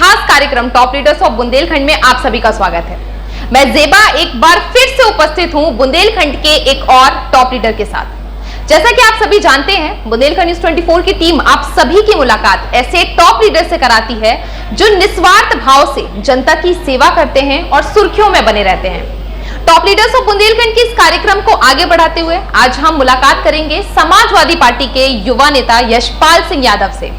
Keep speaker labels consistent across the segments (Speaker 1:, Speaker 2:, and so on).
Speaker 1: खास कार्यक्रम top leaders of Bundelkhand में आप सभी का स्वागत है। मैं जेबा एक बार फिर से उपस्थित हूं बुंदेलखंड के एक और टॉप लीडर के साथ। जैसा कि आप सभी जानते हैं, बुंदेलखंड न्यूज 24 की टीम आप सभी की मुलाकात ऐसे टॉप लीडर से कराती है जो निस्वार्थ भाव से जनता की सेवा करते हैं और सुर्खियों में बने रहते हैं। टॉप लीडर्स ऑफ बुंदेलखंड के इस कार्यक्रम को आगे बढ़ाते हुए आज हम मुलाकात करेंगे समाजवादी पार्टी के युवा नेता यशपाल सिंह यादव से।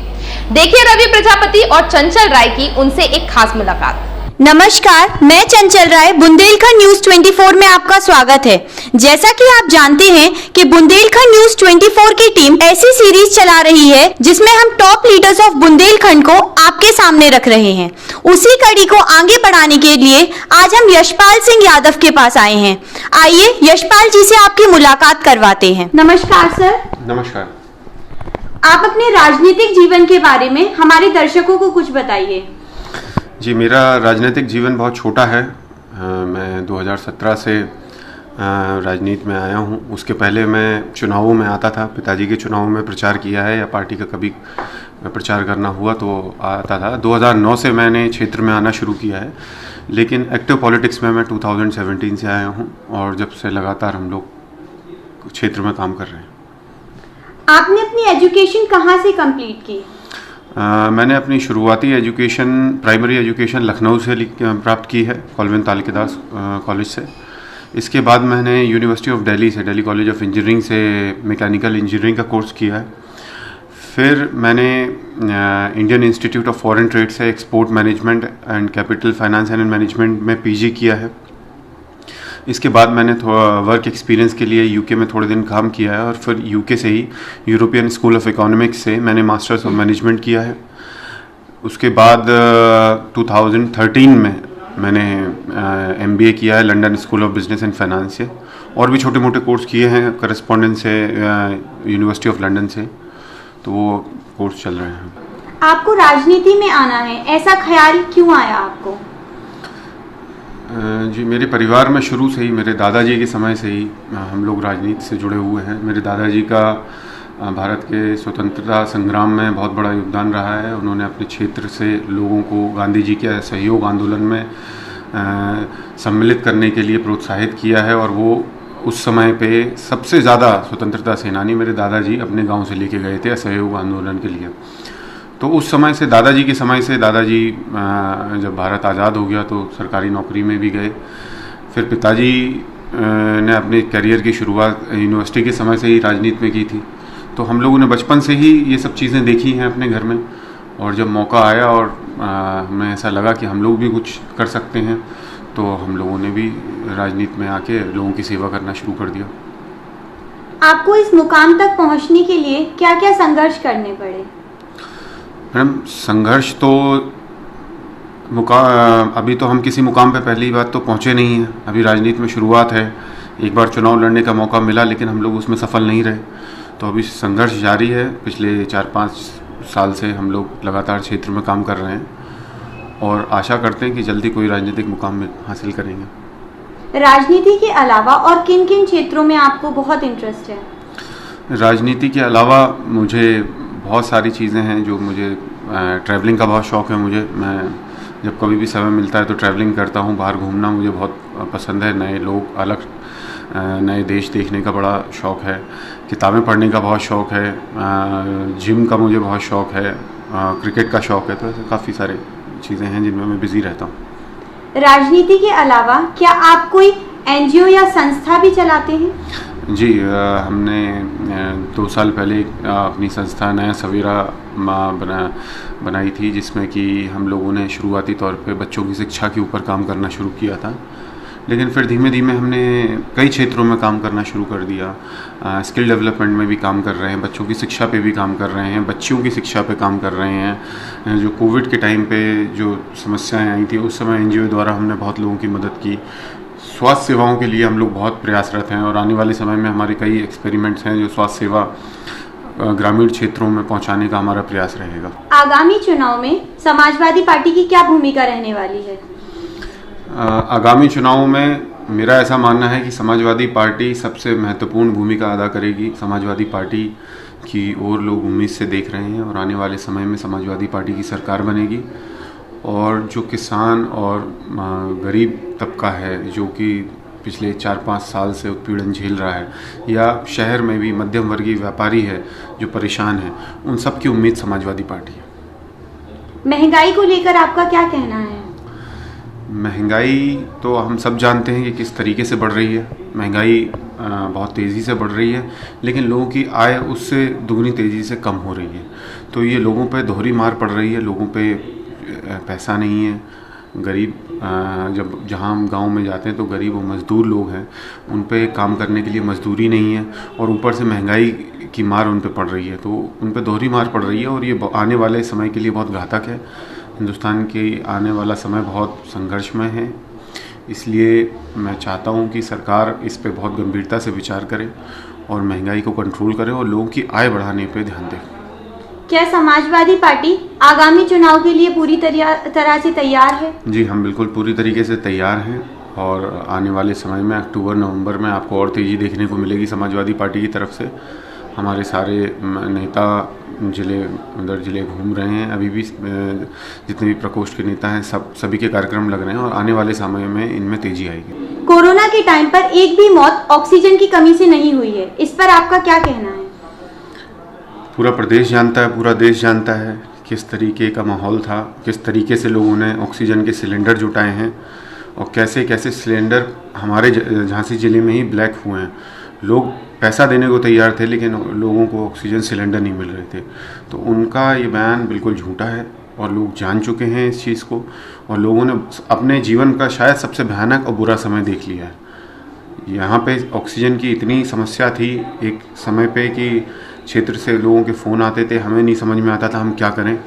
Speaker 1: देखिए रवि प्रजापति और चंचल राय की उनसे एक खास मुलाकात।
Speaker 2: नमस्कार, मैं चंचल राय, बुंदेलखंड न्यूज 24 में आपका स्वागत है। जैसा कि आप जानते हैं कि बुंदेलखंड न्यूज 24 की टीम ऐसी सीरीज चला रही है जिसमें हम टॉप लीडर्स ऑफ बुंदेलखंड को आपके सामने रख रहे हैं। उसी कड़ी को आगे बढ़ाने के लिए आज हम यशपाल सिंह यादव के पास आए हैं। आइए यशपाल जी से आपकी मुलाकात करवाते हैं। नमस्कार सर।
Speaker 3: नमस्कार।
Speaker 2: आप अपने राजनीतिक जीवन के बारे में हमारे दर्शकों को कुछ बताइए।
Speaker 3: जी, मेरा राजनीतिक जीवन बहुत छोटा है। मैं 2017 से राजनीति में आया हूं। उसके पहले मैं चुनावों में आता था, पिताजी के चुनावों में प्रचार किया है या पार्टी का कभी प्रचार करना हुआ तो आता था। 2009 से मैंने क्षेत्र में आना शुरू किया है, लेकिन एक्टिव पॉलिटिक्स में मैं 2017 से आया हूं और जब से लगातार हम लोग क्षेत्र में काम कर रहे हैं।
Speaker 2: आपने अपनी एजुकेशन कहाँ से कंप्लीट की?
Speaker 3: मैंने अपनी शुरुआती एजुकेशन, प्राइमरी एजुकेशन लखनऊ से प्राप्त की है, कॉलवेंत तालिकेदास कॉलेज से। इसके बाद मैंने यूनिवर्सिटी ऑफ दिल्ली से, दिल्ली कॉलेज ऑफ इंजीनियरिंग से मैकेनिकल इंजीनियरिंग का कोर्स किया है। फिर मैंने Indian institute of foreign trade से export management and capital finance and management में पीजी किया है। इसके बाद मैंने वर्क एक्सपीरियंस के लिए यूके में थोड़े दिन काम किया है और फिर यूके से ही यूरोपियन स्कूल ऑफ इकोनॉमिक्स से मैंने मास्टर्स ऑफ मैनेजमेंट किया है। उसके बाद 2013 में मैंने एमबीए किया है London school of business and finance से, और भी छोटे मोटे कोर्स किए हैं करस्पॉन्डेंस से, यूनिवर्सिटी ऑफ लंदन से, तो वो कोर्स चल रहे हैं।
Speaker 2: आपको राजनीति में आना है, ऐसा ख्याल क्यों आया आपको?
Speaker 3: जी, मेरे परिवार में शुरू से ही, मेरे दादाजी के समय से ही हम लोग राजनीति से जुड़े हुए हैं। मेरे दादाजी का भारत के स्वतंत्रता संग्राम में बहुत बड़ा योगदान रहा है। उन्होंने अपने क्षेत्र से लोगों को गांधी जी के सहयोग आंदोलन में सम्मिलित करने के लिए प्रोत्साहित किया है, और वो उस समय पे सबसे ज़्यादा स्वतंत्रता सेनानी मेरे दादाजी अपने गांव से लेके गए थे असहयोग आंदोलन के लिए। तो उस समय से, दादाजी के समय से, दादाजी जब भारत आज़ाद हो गया तो सरकारी नौकरी में भी गए। फिर पिताजी ने अपने करियर की शुरुआत यूनिवर्सिटी के समय से ही राजनीति में की थी। तो हम लोगों ने बचपन से ही ये सब चीज़ें देखी हैं अपने घर में, और जब मौका आया और हमें ऐसा लगा कि हम लोग भी कुछ कर सकते हैं, तो हम लोगों ने भी राजनीति में आके लोगों की सेवा करना शुरू कर दिया।
Speaker 2: आपको इस मुकाम तक पहुंचने के लिए क्या क्या संघर्ष करने पड़े?
Speaker 3: मैडम, संघर्ष तो अभी तो हम किसी मुकाम पे पहली बात तो पहुँचे नहीं हैं। अभी राजनीति में शुरुआत है। एक बार चुनाव लड़ने का मौका मिला, लेकिन हम लोग उसमें सफल नहीं रहे। तो अभी संघर्ष जारी है। पिछले 4-5 साल से हम लोग लगातार क्षेत्र में काम कर रहे हैं और आशा करते हैं कि जल्दी कोई राजनीतिक मुकाम हासिल करेंगे।
Speaker 2: राजनीति के अलावा और किन किन क्षेत्रों में आपको बहुत इंटरेस्ट है?
Speaker 3: राजनीति के अलावा मुझे बहुत सारी चीज़ें हैं जो मुझे, ट्रैवलिंग का बहुत शौक़ है मुझे। मैं जब कभी भी समय मिलता है तो ट्रैवलिंग करता हूँ। बाहर घूमना मुझे बहुत पसंद है। नए लोग, अलग नए देश देखने का बड़ा शौक़ है। किताबें पढ़ने का बहुत शौक़ है। जिम का मुझे बहुत शौक़ है। क्रिकेट का शौक़ है। तो ऐसे काफ़ी सारी चीज़ें हैं जिनमें मैं बिज़ी रहता हूँ।
Speaker 2: राजनीति के अलावा क्या आप कोई एनजीओ या संस्था भी चलाते हैं?
Speaker 3: जी, हमने 2 साल पहले अपनी संस्था नया सवेरा बनाई थी, जिसमें कि हम लोगों ने शुरुआती तौर पे बच्चों की शिक्षा के ऊपर काम करना शुरू किया था। लेकिन फिर धीमे धीमे हमने कई क्षेत्रों में काम करना शुरू कर दिया। स्किल डेवलपमेंट में भी काम कर रहे हैं, बच्चों की शिक्षा पे भी काम कर रहे हैं, बच्चियों की शिक्षा पे काम कर रहे हैं। जो कोविड के टाइम पे जो समस्याएं आई थी, उस समय एनजीओ द्वारा हमने बहुत लोगों की मदद की। स्वास्थ्य सेवाओं के लिए हम लोग बहुत प्रयासरत हैं, और आने वाले समय में हमारे कई एक्सपेरिमेंट्स हैं जो स्वास्थ्य सेवा ग्रामीण क्षेत्रों में पहुंचाने का हमारा प्रयास रहेगा।
Speaker 2: आगामी चुनाव में समाजवादी पार्टी की क्या भूमिका रहने वाली है?
Speaker 3: आगामी चुनावों में मेरा ऐसा मानना है कि समाजवादी पार्टी सबसे महत्वपूर्ण भूमिका अदा करेगी। समाजवादी पार्टी की ओर लोग उम्मीद से देख रहे हैं, और आने वाले समय में समाजवादी पार्टी की सरकार बनेगी। और जो किसान और गरीब तबका है जो कि पिछले 4-5 साल से उत्पीड़न झेल रहा है, या शहर में भी मध्यम वर्गीय व्यापारी है जो परेशान है, उन सब की उम्मीद समाजवादी पार्टी है।
Speaker 2: महंगाई को लेकर आपका क्या कहना है?
Speaker 3: महंगाई तो हम सब जानते हैं कि किस तरीके से बढ़ रही है। महंगाई बहुत तेज़ी से बढ़ रही है, लेकिन लोगों की आय उससे दुगनी तेज़ी से कम हो रही है। तो ये लोगों पे दोहरी मार पड़ रही है। लोगों पे पैसा नहीं है। गरीब जब जहाँ हम गांव में जाते हैं तो गरीब और मज़दूर लोग हैं, उन पे काम करने के लिए मजदूरी नहीं है, और ऊपर से महंगाई की मार उन पे पड़ रही है। तो उन पे दोहरी मार पड़ रही है, और ये आने वाले समय के लिए बहुत घातक है। हिंदुस्तान के आने वाला समय बहुत संघर्षमय है। इसलिए मैं चाहता हूँ कि सरकार इस पे बहुत गंभीरता से विचार करे और महंगाई को कंट्रोल करे और लोगों की आय बढ़ाने पे ध्यान दे।
Speaker 2: क्या समाजवादी पार्टी आगामी चुनाव के लिए पूरी तरह से तैयार है?
Speaker 3: जी, हम बिल्कुल पूरी तरीके से तैयार हैं, और आने वाले समय में अक्टूबर-नवंबर में आपको और तेज़ी देखने को मिलेगी समाजवादी पार्टी की तरफ से। हमारे सारे नेता जिले घूम रहे हैं। अभी भी जितने भी प्रकोष्ठ के नेता हैं सभी के कार्यक्रम लग रहे हैं, और आने वाले समय में इनमें तेज़ी आएगी।
Speaker 2: कोरोना के टाइम पर एक भी मौत ऑक्सीजन की कमी से नहीं हुई है, इस पर आपका क्या कहना है?
Speaker 3: पूरा प्रदेश जानता है, पूरा देश जानता है किस तरीके का माहौल था, किस तरीके से लोगों ने ऑक्सीजन के सिलेंडर जुटाए हैं, और कैसे कैसे सिलेंडर हमारे झांसी ज़िले में ही ब्लैक हुए हैं। लोग पैसा देने को तैयार थे, लेकिन लोगों को ऑक्सीजन सिलेंडर नहीं मिल रहे थे। तो उनका ये बयान बिल्कुल झूठा है, और लोग जान चुके हैं इस चीज़ को, और लोगों ने अपने जीवन का शायद सबसे भयानक और बुरा समय देख लिया है। यहाँ पे ऑक्सीजन की इतनी समस्या थी एक समय पे कि क्षेत्र से लोगों के फ़ोन आते थे, हमें नहीं समझ में आता था हम क्या करें।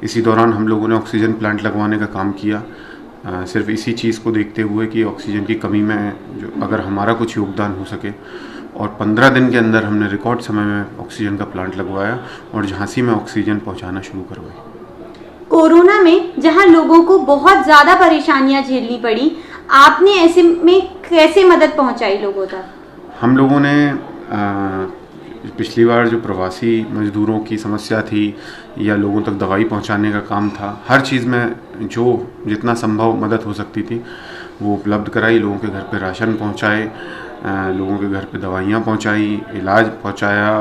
Speaker 3: इसी दौरान हम लोगों ने ऑक्सीजन प्लांट लगवाने का काम किया, सिर्फ इसी चीज़ को देखते हुए कि ऑक्सीजन की कमी में जो अगर हमारा कुछ योगदान हो सके। और 15 दिन के अंदर हमने रिकॉर्ड समय में ऑक्सीजन का प्लांट लगवाया और झांसी में ऑक्सीजन पहुंचाना शुरू करवाई।
Speaker 2: कोरोना में जहां लोगों को बहुत ज़्यादा परेशानियां झेलनी पड़ी, आपने ऐसे में कैसे मदद पहुंचाई लोगों तक? हम
Speaker 3: लोगों ने पिछली बार जो प्रवासी मजदूरों की समस्या थी या लोगों तक दवाई पहुंचाने का काम था, हर चीज़ में जो जितना संभव मदद हो सकती थी वो उपलब्ध कराई। लोगों के घर पे राशन पहुंचाए, लोगों के घर पे दवाइयाँ पहुंचाई, इलाज पहुंचाया,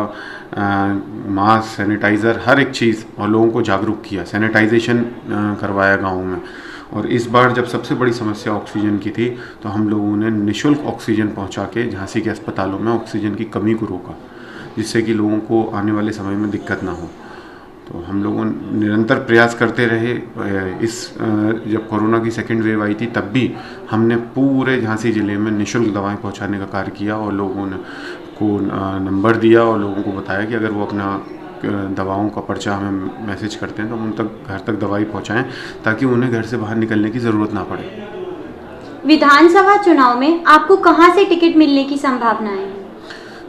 Speaker 3: मास्क, सैनिटाइज़र, हर एक चीज़, और लोगों को जागरूक किया, सैनिटाइजेशन करवाया गाँव में। और इस बार जब सबसे बड़ी समस्या ऑक्सीजन की थी तो हम लोगों ने निःशुल्क ऑक्सीजन पहुंचा के झांसी के अस्पतालों में ऑक्सीजन की कमी को रोका, जिससे कि लोगों को आने वाले समय में दिक्कत ना हो। तो हम लोगों निरंतर प्रयास करते रहे। जब कोरोना की सेकेंड वेव आई थी तब भी हमने पूरे झांसी ज़िले में निःशुल्क दवाएं पहुंचाने का कार्य किया, और लोगों को नंबर दिया और लोगों को बताया कि अगर वो अपना दवाओं का पर्चा हमें मैसेज करते हैं तो हम उन तक घर तक दवाई पहुंचाएं, ताकि उन्हें घर से बाहर निकलने की ज़रूरत ना पड़े।
Speaker 2: विधानसभा चुनाव में आपको कहां से टिकट मिलने की संभावनाएं हैं?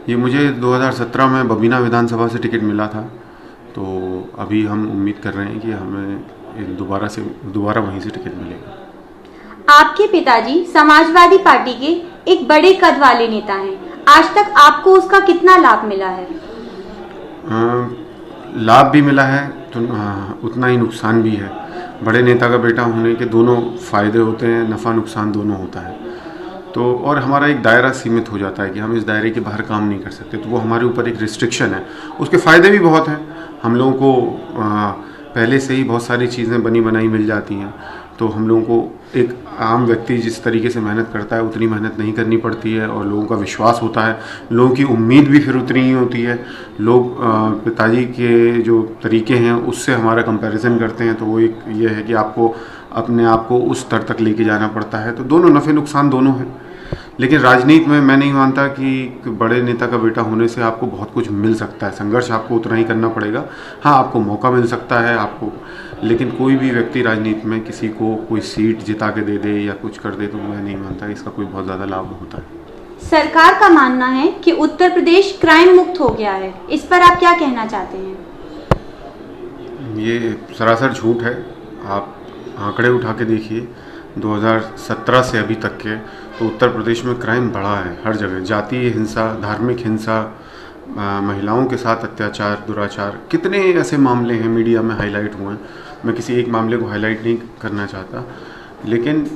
Speaker 3: ये मुझे 2017 में बबीना विधानसभा से टिकट मिला था, तो अभी हम उम्मीद कर रहे हैं कि हमें दोबारा वहीं से टिकट मिलेगा।
Speaker 2: आपके पिताजी समाजवादी पार्टी के एक बड़े कद वाले नेता हैं, आज तक आपको उसका कितना लाभ मिला है?
Speaker 3: लाभ भी मिला है तो उतना ही नुकसान भी है। बड़े नेता का बेटा होने के दोनों फ़ायदे होते हैं, नफ़ा नुकसान दोनों होता है। तो और हमारा एक दायरा सीमित हो जाता है कि हम इस दायरे के बाहर काम नहीं कर सकते, तो वो हमारे ऊपर एक रिस्ट्रिक्शन है। उसके फ़ायदे भी बहुत हैं, हम लोगों को पहले से ही बहुत सारी चीज़ें बनी बनाई मिल जाती हैं, तो हम लोगों को एक आम व्यक्ति जिस तरीके से मेहनत करता है उतनी मेहनत नहीं करनी पड़ती है, और लोगों का विश्वास होता है, लोगों की उम्मीद भी फिर उतनी ही होती है। लोग पिताजी के जो तरीके हैं उससे हमारा कंपैरिजन करते हैं, तो वो एक ये है कि आपको अपने आप को उस स्तर तक लेके जाना पड़ता है। तो दोनों नफ़े नुकसान दोनों हैं, लेकिन राजनीति में मैं नहीं मानता कि बड़े नेता का बेटा होने से आपको बहुत कुछ मिल सकता है। संघर्ष आपको उतना ही करना पड़ेगा। हाँ, आपको मौका मिल सकता है आपको, लेकिन कोई भी व्यक्ति राजनीति में किसी को कोई सीट जिता के दे दे या कुछ कर दे तो मैं नहीं मानता इसका कोई बहुत ज़्यादा लाभ होता है।
Speaker 2: सरकार का मानना है कि उत्तर प्रदेश क्राइम मुक्त हो गया है, इस पर आप क्या कहना चाहते हैं?
Speaker 3: ये सरासर झूठ है। आप आंकड़े उठा के देखिए 2017 से अभी तक के, तो उत्तर प्रदेश में क्राइम बढ़ा है हर जगह। जातीय हिंसा, धार्मिक हिंसा, महिलाओं के साथ अत्याचार, दुराचार, कितने ऐसे मामले हैं मीडिया में हाईलाइट हुए हैं। मैं किसी एक मामले को हाईलाइट नहीं करना चाहता, लेकिन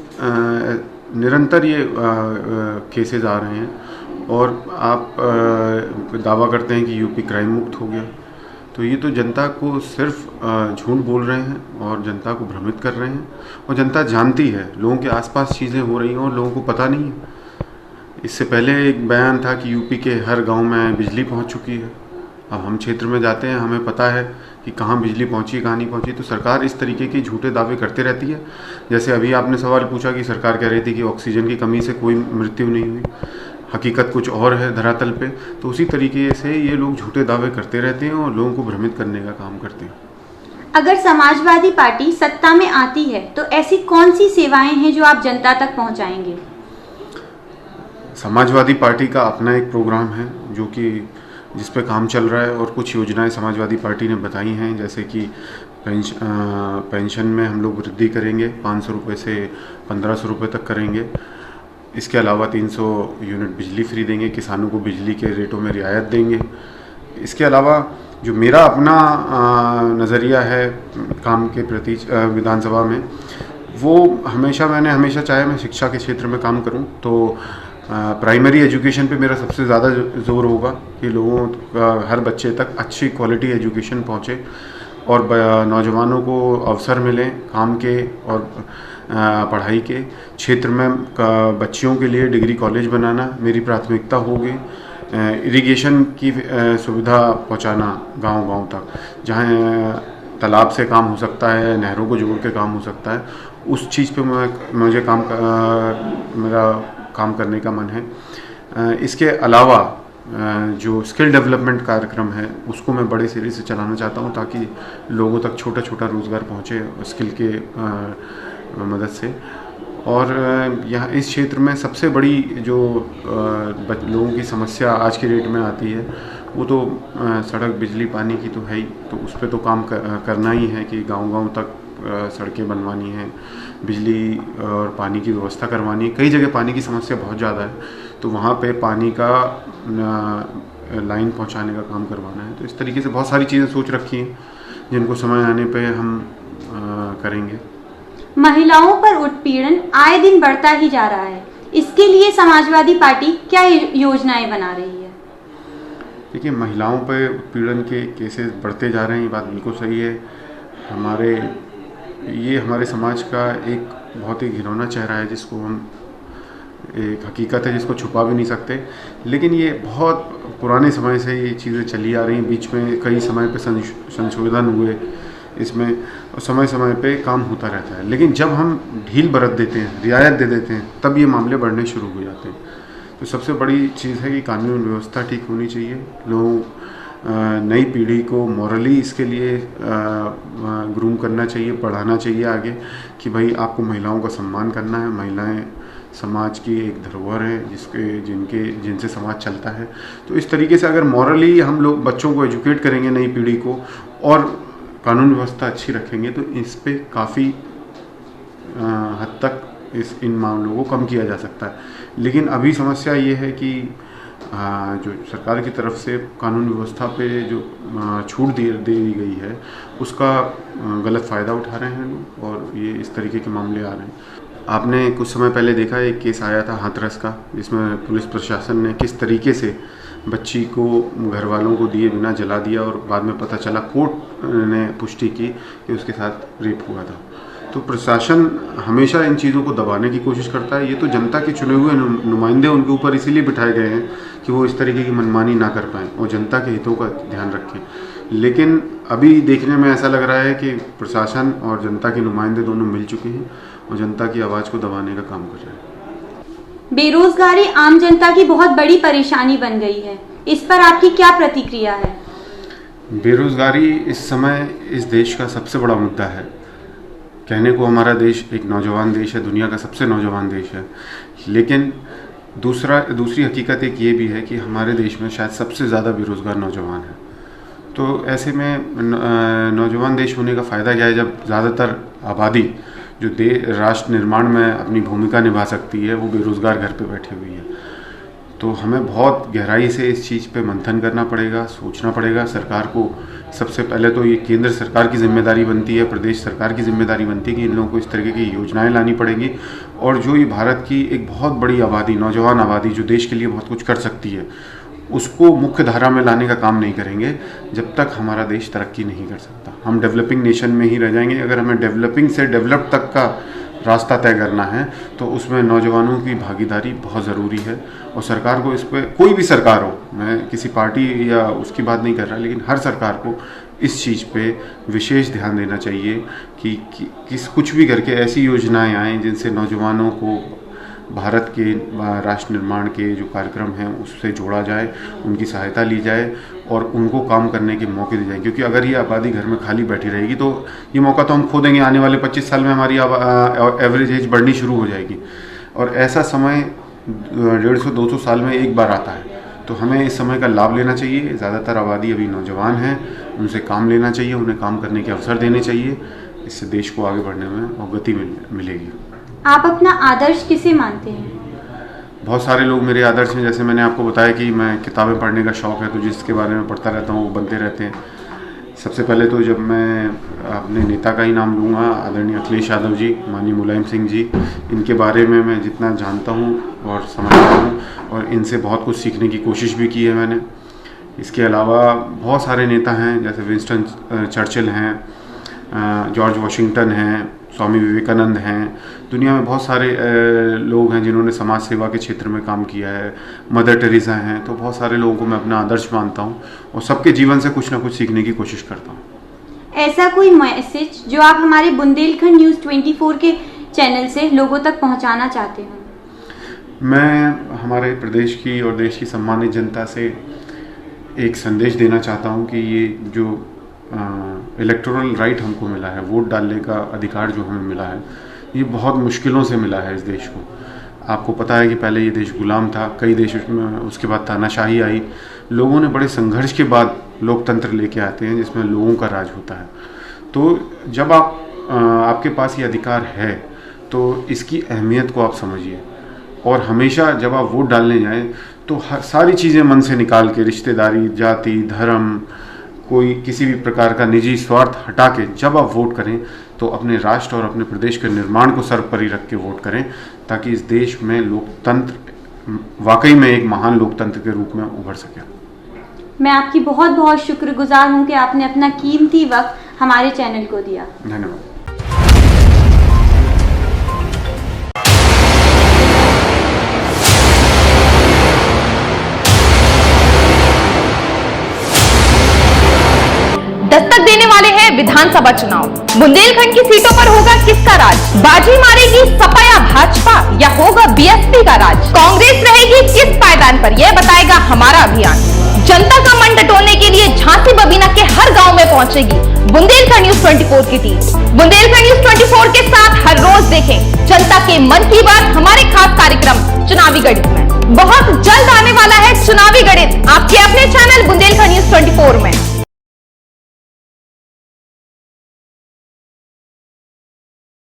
Speaker 3: निरंतर ये केसेस आ रहे हैं और आप दावा करते हैं कि यूपी क्राइम मुक्त हो गया। तो ये तो जनता को सिर्फ झूठ बोल रहे हैं और जनता को भ्रमित कर रहे हैं, और जनता जानती है, लोगों के आसपास चीज़ें हो रही हैं और लोगों को पता नहीं है। इससे पहले एक बयान था कि यूपी के हर गांव में बिजली पहुंच चुकी है। अब हम क्षेत्र में जाते हैं, हमें पता है कि कहाँ बिजली पहुंची, कहाँ नहीं पहुंची। तो सरकार इस तरीके के झूठे दावे करते रहती है। जैसे अभी आपने सवाल पूछा कि सरकार कह रही थी कि ऑक्सीजन की कमी से कोई मृत्यु नहीं हुई, हकीकत कुछ और है धरातल पे। तो उसी तरीके से ये लोग झूठे दावे करते रहते हैं और लोगों को भ्रमित करने का काम करते हैं।
Speaker 2: अगर समाजवादी पार्टी सत्ता में आती है तो ऐसी कौन सी सेवाएं हैं जो आप जनता तक पहुंचाएंगे?
Speaker 3: समाजवादी पार्टी का अपना एक प्रोग्राम है जो कि जिस पे काम चल रहा है, और कुछ योजनाएं समाजवादी पार्टी ने बताई हैं, जैसे कि पेंशन में हम लोग वृद्धि करेंगे, 500 रुपये से 1500 रुपये तक करेंगे। इसके अलावा 300 यूनिट बिजली फ्री देंगे, किसानों को बिजली के रेटों में रियायत देंगे। इसके अलावा जो मेरा अपना नज़रिया है काम के प्रति विधानसभा में, वो मैंने हमेशा चाहे मैं शिक्षा के क्षेत्र में काम करूं, तो प्राइमरी एजुकेशन पे मेरा सबसे ज़्यादा जोर होगा कि लोगों का, हर बच्चे तक अच्छी क्वालिटी एजुकेशन पहुंचे और नौजवानों को अवसर मिलें काम के और पढ़ाई के क्षेत्र में। बच्चियों के लिए डिग्री कॉलेज बनाना मेरी प्राथमिकता होगी। इरिगेशन की सुविधा पहुंचाना गांव-गांव तक, जहां तालाब से काम हो सकता है, नहरों को जोड़ के काम हो सकता है, उस चीज़ पे मुझे मेरा काम करने का मन है। इसके अलावा जो स्किल डेवलपमेंट कार्यक्रम है उसको मैं बड़े सिरे से चलाना चाहता हूँ, ताकि लोगों तक छोटा छोटा रोज़गार पहुँचे स्किल के मदद से। और यहाँ इस क्षेत्र में सबसे बड़ी जो लोगों की समस्या आज की डेट में आती है वो तो सड़क, बिजली, पानी की तो है ही। तो उस पर तो काम करना ही है कि गांव-गांव तक सड़कें बनवानी है, बिजली और पानी की व्यवस्था करवानी है। कई जगह पानी की समस्या बहुत ज़्यादा है, तो वहाँ पे पानी का लाइन पहुँचाने का काम करवाना है। तो इस तरीके से बहुत सारी चीज़ें सोच रखी हैं जिनको समय आने पे हम करेंगे।
Speaker 2: महिलाओं पर उत्पीड़न आए दिन बढ़ता ही जा रहा है, इसके लिए समाजवादी पार्टी क्या योजनाएं बना रही है?
Speaker 3: देखिए, महिलाओं पर उत्पीड़न के केसेस बढ़ते जा रहे हैं, ये बात बिल्कुल सही है। ये हमारे समाज का एक बहुत ही घिनौना चेहरा है, जिसको हम, एक हकीकत है जिसको छुपा भी नहीं सकते। लेकिन ये बहुत पुराने समय से ये चीज़ें चली आ रही हैं। बीच में कई समय पे संशोधन हुए इसमें, और समय समय पे काम होता रहता है। लेकिन जब हम ढील बरत देते हैं, रियायत दे देते हैं, तब ये मामले बढ़ने शुरू हो जाते हैं। तो सबसे बड़ी चीज़ है कि कानून व्यवस्था ठीक होनी चाहिए। लोग नई पीढ़ी को मॉरली इसके लिए ग्रूम करना चाहिए, पढ़ाना चाहिए आगे कि भाई आपको महिलाओं का सम्मान करना है। महिलाएं समाज की एक धरोहर है जिनसे समाज चलता है। तो इस तरीके से अगर मॉरली हम लोग बच्चों को एजुकेट करेंगे, नई पीढ़ी को, और कानून व्यवस्था अच्छी रखेंगे, तो इस पे काफ़ी हद तक इन मामलों को कम किया जा सकता है। लेकिन अभी समस्या ये है कि जो सरकार की तरफ से कानून व्यवस्था पे जो छूट दे दी गई है, उसका गलत फ़ायदा उठा रहे हैं लोग, और ये इस तरीके के मामले आ रहे हैं। आपने कुछ समय पहले देखा, एक केस आया था हाथरस का, जिसमें पुलिस प्रशासन ने किस तरीके से बच्ची को घर वालों को दिए बिना जला दिया, और बाद में पता चला, कोर्ट ने पुष्टि की कि उसके साथ रेप हुआ था। तो प्रशासन हमेशा इन चीज़ों को दबाने की कोशिश करता है। ये तो जनता के चुने हुए नुमाइंदे उनके ऊपर इसीलिए बिठाए गए हैं कि वो इस तरीके की मनमानी ना कर पाएँ और जनता के हितों का ध्यान रखें। लेकिन अभी देखने में ऐसा लग रहा है कि प्रशासन और जनता के नुमाइंदे दोनों मिल चुके हैं और जनता की आवाज़ को दबाने का काम कर रहे हैं।
Speaker 2: बेरोजगारी आम जनता की बहुत बड़ी परेशानी बन गई है, इस पर आपकी क्या प्रतिक्रिया है?
Speaker 3: बेरोजगारी इस समय इस देश का सबसे बड़ा मुद्दा है। कहने को हमारा देश एक नौजवान देश है, दुनिया का सबसे नौजवान देश है, लेकिन दूसरी हकीकत एक ये भी है कि हमारे देश में शायद सबसे ज़्यादा बेरोज़गार नौजवान है। तो ऐसे में नौजवान देश होने का फ़ायदा क्या है, जब ज़्यादातर आबादी जो राष्ट्र निर्माण में अपनी भूमिका निभा सकती है, वो बेरोज़गार घर पे बैठी हुई है। तो हमें बहुत गहराई से इस चीज़ पे मंथन करना पड़ेगा, सोचना पड़ेगा। सरकार को सबसे पहले तो ये केंद्र सरकार की जिम्मेदारी बनती है, प्रदेश सरकार की जिम्मेदारी बनती है कि इन लोगों को इस तरीके की योजनाएं लानी पड़ेंगी। और जो ये भारत की एक बहुत बड़ी आबादी, नौजवान आबादी जो देश के लिए बहुत कुछ कर सकती है, उसको मुख्य धारा में लाने का काम नहीं करेंगे जब तक हमारा देश तरक्की नहीं कर सकता। हम डेवलपिंग नेशन में ही रह जाएंगे। अगर हमें डेवलपिंग से डेवलप तक का रास्ता तय करना है तो उसमें नौजवानों की भागीदारी बहुत ज़रूरी है। और सरकार को इस पर, कोई भी सरकार हो, मैं किसी पार्टी या उसकी बात नहीं कर रहा, लेकिन हर सरकार को इस चीज़ पे विशेष ध्यान देना चाहिए कि कुछ भी करके ऐसी योजनाएं आएँ जिनसे नौजवानों को भारत के राष्ट्र निर्माण के जो कार्यक्रम हैं उससे जोड़ा जाए, उनकी सहायता ली जाए और उनको काम करने के मौके दिए जाएँ। क्योंकि अगर ये आबादी घर में खाली बैठी रहेगी तो ये मौका तो हम खो देंगे। आने वाले 25 साल में हमारी एवरेज एज बढ़नी शुरू हो जाएगी और ऐसा समय 150-200 साल में एक बार आता है। तो हमें इस समय का लाभ लेना चाहिए। ज़्यादातर आबादी अभी नौजवान है, उनसे काम लेना चाहिए, उन्हें काम करने के अवसर देने चाहिए। इससे देश को आगे बढ़ने में और गति मिलेगी।
Speaker 2: आप अपना आदर्श किसे मानते हैं?
Speaker 3: बहुत सारे लोग मेरे आदर्श हैं। जैसे मैंने आपको बताया कि मैं किताबें पढ़ने का शौक़ है, तो जिसके बारे में पढ़ता रहता हूँ वो बनते रहते हैं। सबसे पहले तो जब मैं अपने नेता का ही नाम लूँगा, आदरणीय अखिलेश यादव जी, माननीय मुलायम सिंह जी, इनके बारे में मैं जितना जानता हूँ और समझता हूँ और इनसे बहुत कुछ सीखने की कोशिश भी की है मैंने। इसके अलावा बहुत सारे नेता हैं, जैसे विंस्टन चर्चिल हैं, जॉर्ज वाशिंगटन हैं, स्वामी विवेकानंद हैं। दुनिया में बहुत सारे लोग हैं जिन्होंने समाज सेवा के क्षेत्र में काम किया है। मदर टेरेसा हैं। तो बहुत सारे लोगों को मैं अपना आदर्श मानता हूँ और सबके जीवन से कुछ ना कुछ सीखने की कोशिश करता हूँ।
Speaker 2: ऐसा कोई मैसेज जो आप हमारे बुंदेलखंड न्यूज़ 24 के चैनल से लोगों तक पहुँचाना चाहते हो?
Speaker 3: मैं हमारे प्रदेश की और देश की सम्मानित जनता से एक संदेश देना चाहता हूँ कि ये जो इलेक्टोरल राइट हमको मिला है, वोट डालने का अधिकार जो हमें मिला है, ये बहुत मुश्किलों से मिला है इस देश को। आपको पता है कि पहले ये देश गुलाम था, कई देश में, उसके बाद तानाशाही आई। लोगों ने बड़े संघर्ष के बाद लोकतंत्र लेके आते हैं जिसमें लोगों का राज होता है। तो जब आपके पास ये अधिकार है तो इसकी अहमियत को आप समझिए और हमेशा जब आप वोट डालने जाएं तो सारी चीज़ें मन से निकाल के, रिश्तेदारी, जाति, धर्म, कोई किसी भी प्रकार का निजी स्वार्थ हटा के जब आप वोट करें तो अपने राष्ट्र और अपने प्रदेश के निर्माण को सर्वोपरि रख के वोट करें, ताकि इस देश में लोकतंत्र वाकई में एक महान लोकतंत्र के रूप में उभर सके।
Speaker 2: मैं आपकी बहुत बहुत शुक्रगुजार हूं कि आपने अपना कीमती वक्त हमारे चैनल को दिया।
Speaker 3: धन्यवाद।
Speaker 1: दस्तक देने वाले हैं विधानसभा चुनाव। बुंदेलखंड की सीटों पर होगा किसका राज? बाजी मारेगी सपा या भाजपा, या होगा बीएसपी का राज? कांग्रेस रहेगी किस पायदान पर, यह बताएगा हमारा अभियान। जनता का मन टटोलने के लिए झांसी बबीना के हर गांव में पहुंचेगी बुंदेलखंड न्यूज़ 24 की टीम। बुंदेलखंड न्यूज़ 24 के साथ हर रोज देखें जनता के मन की बात, हमारे खास कार्यक्रम चुनावी गणित में। बहुत जल्द आने वाला है चुनावी गणित आपके अपने चैनल बुंदेलखंड न्यूज़ 24 में।